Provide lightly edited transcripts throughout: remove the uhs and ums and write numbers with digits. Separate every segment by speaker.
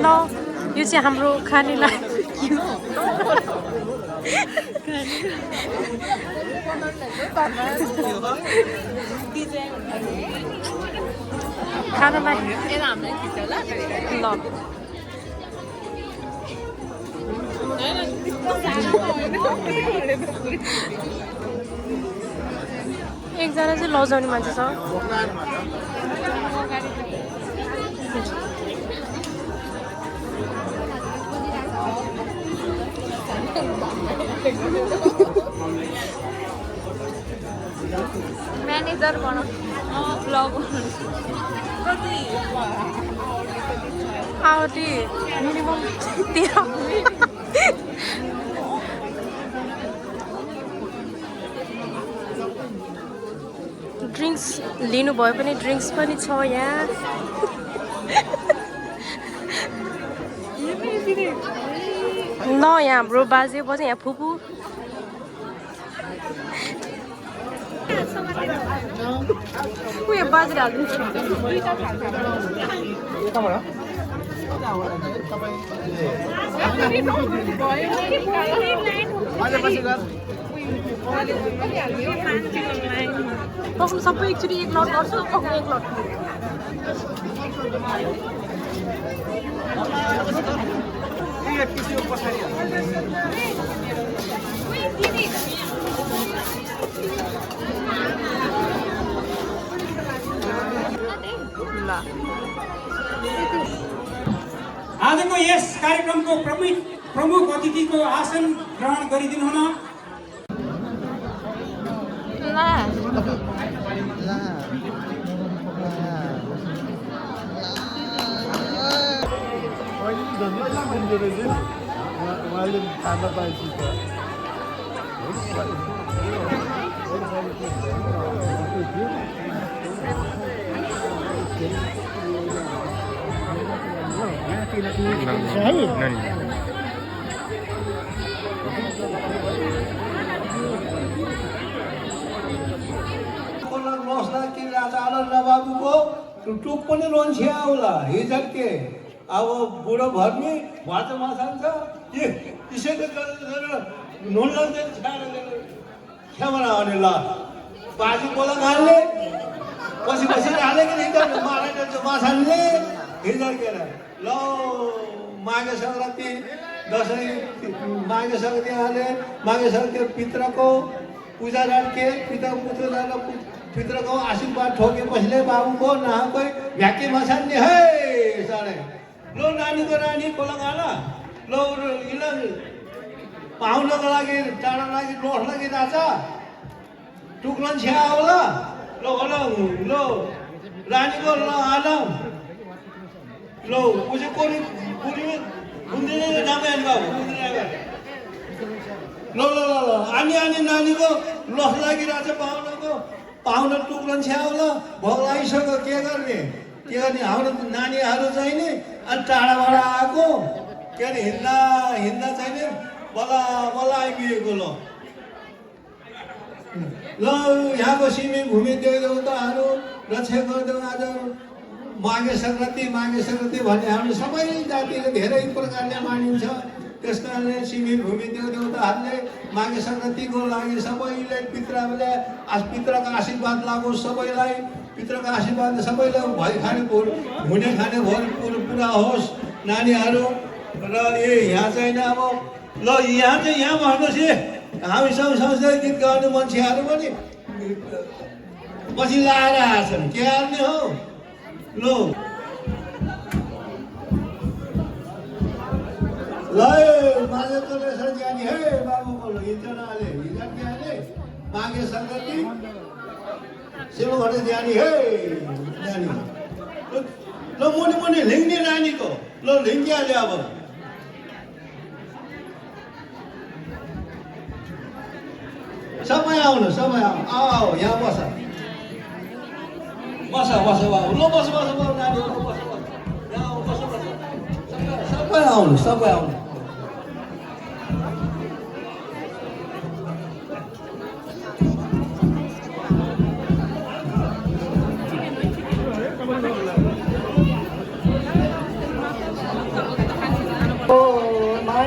Speaker 1: ल यो चाहिँ हाम्रो खानेलाई खानालाई ल एकजना चाहिँ लजाउने मान्छे छ
Speaker 2: म्यानेजर भनौँ ब्लग
Speaker 1: आवटी मिनिमम 13 ड्रिङ्क्स लिनुभयो भने ड्रिङ्क्स पनि छ यहाँ ल यहाँ हाम्रो बाजे बजे यहाँ फुपू उयो बाजेले हाल्नु सबै एकचोटि एक लट गर्छु एक लट
Speaker 3: आजको यस कार्यक्रमको प्रमुख अतिथिको आसन ग्रहण गरिदिनु हुन
Speaker 4: बाबुको टुक पनि रोन्छ्या होला हिजो के अब बुढो भर्मी भात माछान्छ त्यसैले नुन लाग्दै खेमरा आउने ल बाजी बोला खाले पछि हाले कि नहीं मारा माछाले हिजो के ल माघे सङ्क्रान्ति दसैँ माघे सङ्क्रान्ति हाले माघे सङ्क्रान्ति पित्रको पूजा के पित्रको आशीर्वाद ठोके पछिले बाबुको नहाको भ्याके मसान्ने है साढे लो नानीको रानी कोलगाला लो पाउनको लागि टाढा लागि लोठ लागि नाचा टुक्लन छ्या होला लो लो रानीको ल आलम लो उसे कोनी पुरी हुँदैन नामै बाबु लो लो लो आनी नानीको लोठ लागिरहेछ पाउनको पाहुना टुक्लन छ्या होला भोग लागिसक्यो के गर्ने हाम्रो नानीहरू चाहिँ नि अनि टाढाबाट आएको के अरे हिँड्दा चाहिँ नि बल्ल आइपुगेको ल यहाँको सिमी भूमि देवदेउताहरू रक्षा गरिदेऊ आज माघे सङ्क्रान्ति भन्ने हाम्रो सबै जातिले धेरै प्रकारले मानिन्छ त्यस कारणले सिमी भूमि देवदेउताहरूले माघे सङ्क्रान्तिको लागि सबैले पितृको आशीर्वाद लागोस् सबैलाई पितृको आशीर्वाद सबैलाई भइ खाने हुने खाने भर पुरा होस् नानीहरू र यहाँ चाहिँ अब ल यहाँ भन्नुहोस् हामी सँगसँगै गीत गाउने मान्छेहरू पनि पछि लाएर आएछन् के गर्ने हो लो ल माघे तलेसर जाने हे बाबुको हिजोले माघे सङ्क्रान्ति सेवा गर्दै जाने हे जाने ल मुनि लिङ्ने नानीको ल लिङ्गिहाल्यो अब सबै आउनु आऊ यहाँ बस बाबु ल बस नानी सबै आउनु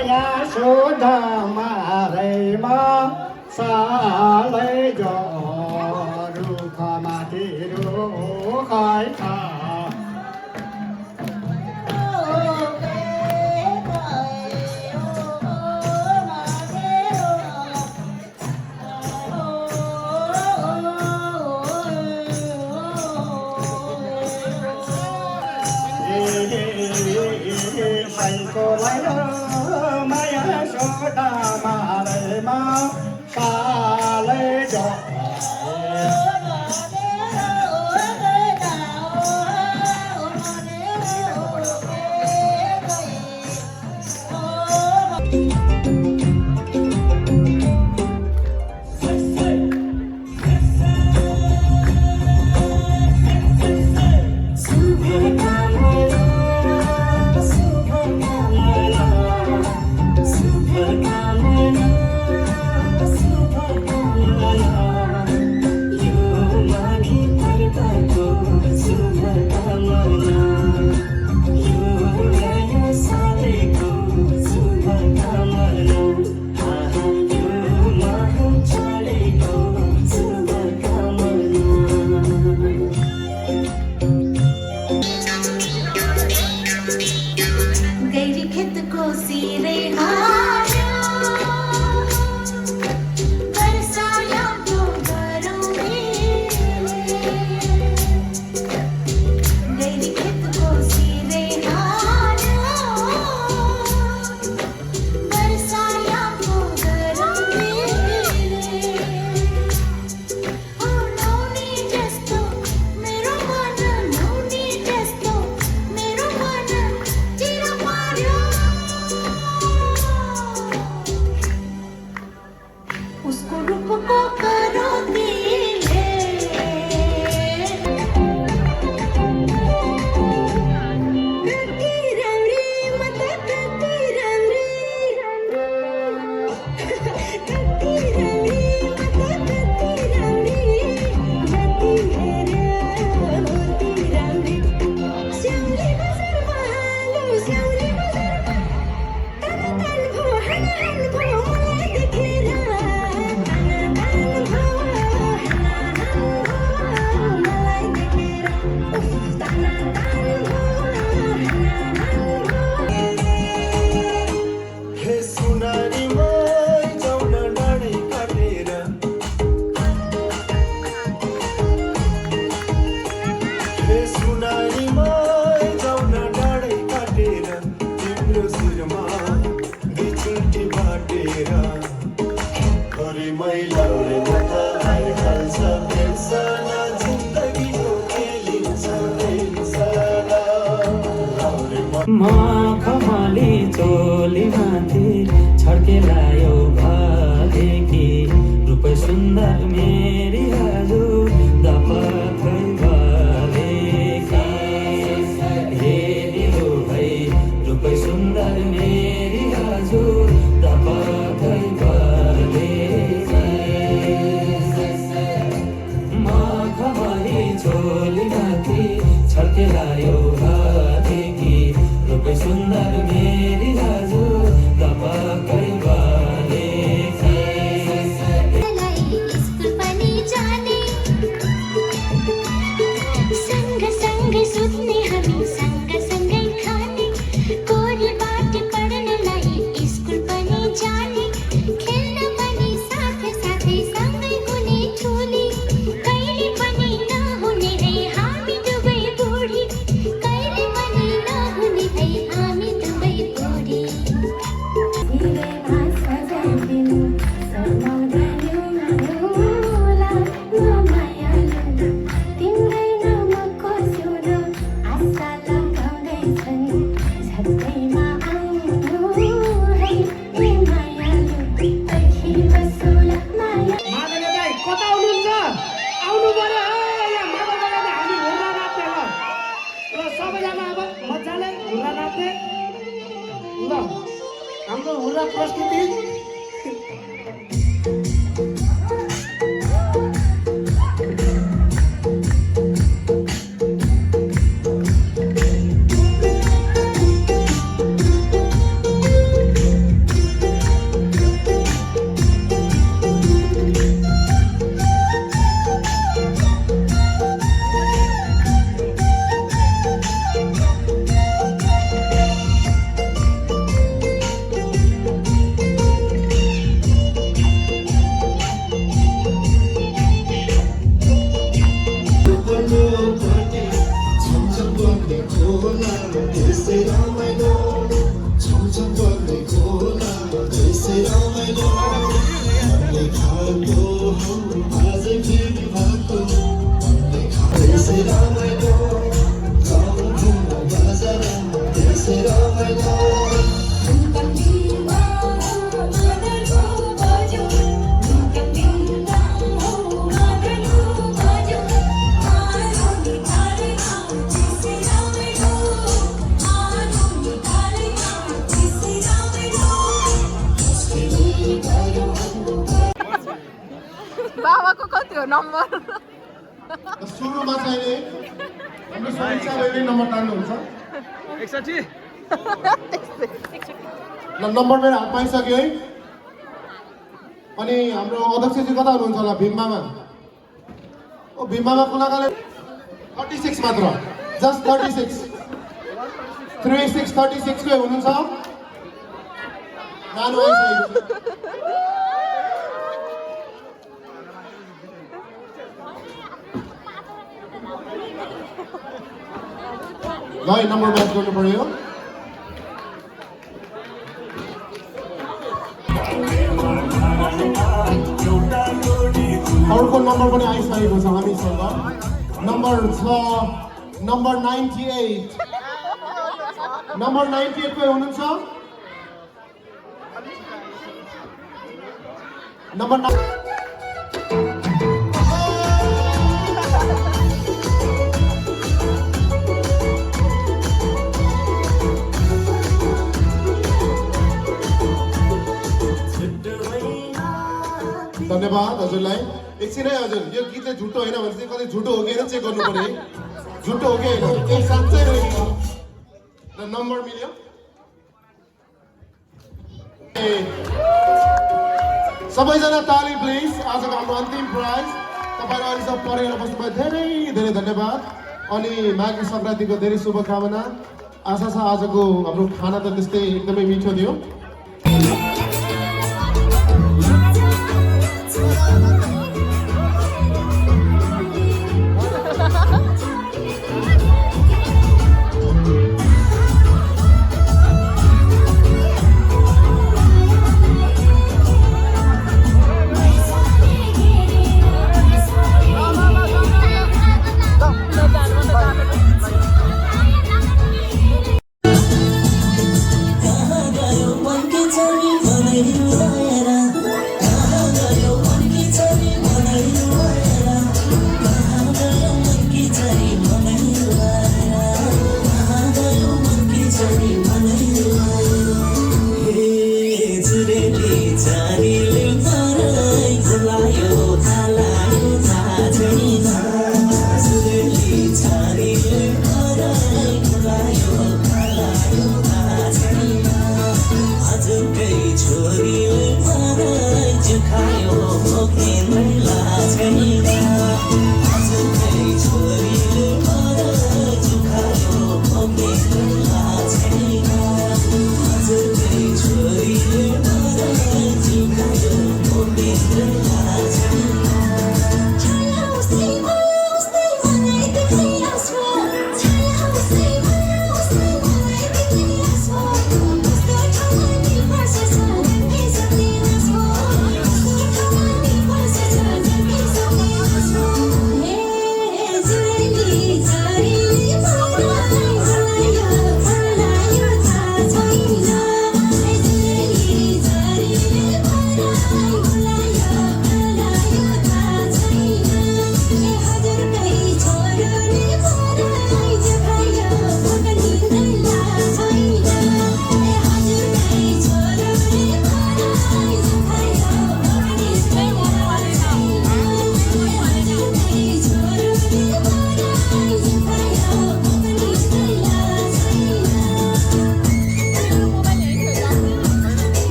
Speaker 5: माया शोध मारैमा सालै जो रुखमाथि रुखैठा माया सोदा मारैमा सालै जो
Speaker 6: गैरी खेत को सिरे बरसाया डोंगरों में गैरी खेत को सिरे बरसाया डोंगरों में ओ नौनी जस्तो मेरो मन नौनी जस्तो मेरो मन चिरा पार्यो उसको रूप को करो दिले ककी रंगरी मत ककी रंगरी ककी रंगरी मत ककी रंगरी जती हेरे होती रंगरी श्यामली बसर वालो श्यामली बसर तन तन भो हन हन भो मलाई देखेरा तन तन भो हन हन भो मलाई देखेरा तन तन भो हन हन भो
Speaker 5: हे सुनारी मै जाउन डाँडै काटेर हे सुनारी मै जाउन डाँडै काटेर तिम्रो शिरमा बिचुल्टी बाटेर अरे मैलाले माथा आइहाल्छ बेलसना जिन्दगीको खेलिन्छ बेलसना
Speaker 7: खमाली चोली माथि छड्केलायो भालेकी रूप सुन्दर मेरी हजुर दपथै भालेकी हेरी हो भाइ रूप सुन्दर मेरी हजुर दपथै भालेकी खमाली चोली माथि छड्केलायो भालेकी रूप सुन्दर मेरी हजुर दपथै भालेकी
Speaker 6: स्कुल पनि जाने सँग सँग सुत्ने हामी सँग सँगै खाने कोरी बाटे पढ्नलाई स्कुल पनि जाने खेल्न पनि साथै साथै सँगै कुनै ठुली कहिले पनि नहुने है हामी दुवै बुढी कहिले पनि नहुने है हामी दुवै बुढी
Speaker 3: माधव दाइ कता हुनुहुन्छ आउनु पर्यो यहाँ माधव दाइ हामी हुर्रा नाच्ने ल सबैजना अब मजाले हुर्रा नाच्ने ल हाम्रो हुर्रा प्रस्तुति
Speaker 5: खोला त्यसै रमाइलो छमछम गर्ने खोला त्यसै रमाइलो मनले खाएको आज फेरि भएको मनले त्यसै रमाइलो गाउँ घुम्न बजारमा त्यसै रमाइलो
Speaker 2: बाबाको कति हो नम्बर
Speaker 3: सुरुमा चाहिँ हाम्रो समीक्षा बहिनी नम्बर तान्नुहुन्छ
Speaker 8: 61
Speaker 3: ल नम्बर मेरो हात पाइसक्यो है अनि हाम्रो अध्यक्षजी कता हुनुहुन्छ होला भीममामा ओ भीममामा कुनाकाले 36 मात्र जस्ट 36 36 36 को हुनुहुन्छ नानु आइसकेको छ ल नम्बर म्याच गर्नु पर्यो अर्को नम्बर पनि आइसकेको छ हामीसँग नम्बर छ नम्बर 98 नम्बर 98 को हुनुहुन्छ नम्बर धन्यवाद हजुरलाई एकछिन है हजुर यो गीत चाहिँ झुटो होइन भने चाहिँ कतै झुटो हो कि होइन चेक गर्नु पर्यो है झुटो हो कि होइन एक साँच्चै रहेछ र नम्बर मिल्यो सबैजना ताली प्लिज आजको हाम्रो अन्तिम प्राइज तपाईँहरू अहिलेसम्म परेर बस्नुभयो धेरै धेरै धन्यवाद अनि माघे सङ्क्रान्तिको धेरै शुभकामना आशा छ आजको हाम्रो खाना त त्यस्तै एकदमै मिठो थियो
Speaker 7: छोरी